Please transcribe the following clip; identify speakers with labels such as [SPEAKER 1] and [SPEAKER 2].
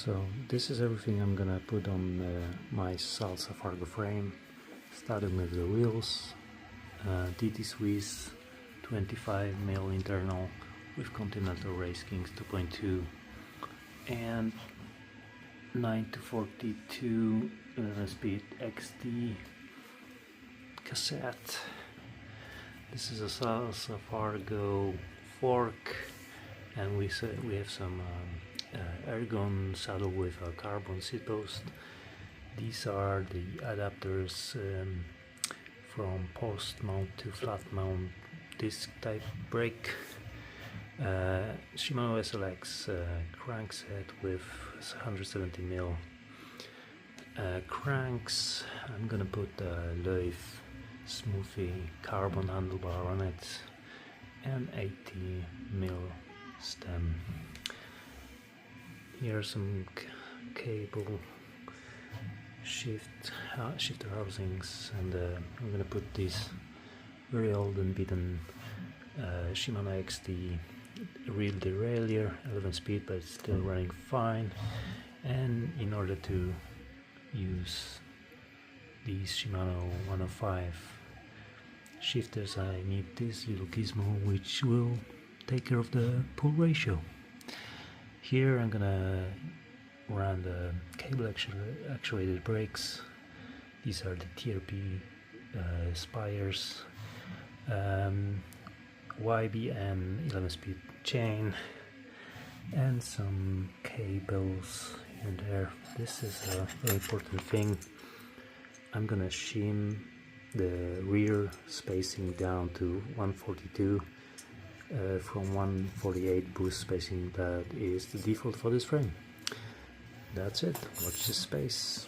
[SPEAKER 1] So this is everything I'm gonna put on my Salsa Fargo frame, starting with the wheels, TT Swiss 25mm internal with Continental Race Kings 2.2 and 9-42 11-speed XD cassette. This is a Salsa Fargo fork, and we have some ergon saddle with a carbon seat post. These are the adapters from post mount to flat mount disc type brake. Shimano SLX crankset with 170mm cranks. I'm gonna put a Loewe Smoothie carbon handlebar on it and 80mm stem. Here are some cable shifter housings, and I'm gonna put this very old and beaten Shimano XD real derailleur, 11-speed, but it's still running fine. And in order to use these Shimano 105 shifters, I need this little gizmo which will take care of the pull ratio. Here I'm gonna run the cable actuated brakes. These are the TRP spires, YBN 11-speed chain, and some cables here and there. This is a very important thing. I'm gonna shim the rear spacing down to 142 from 148 boost spacing that is the default for this frame. That's it. Watch this space.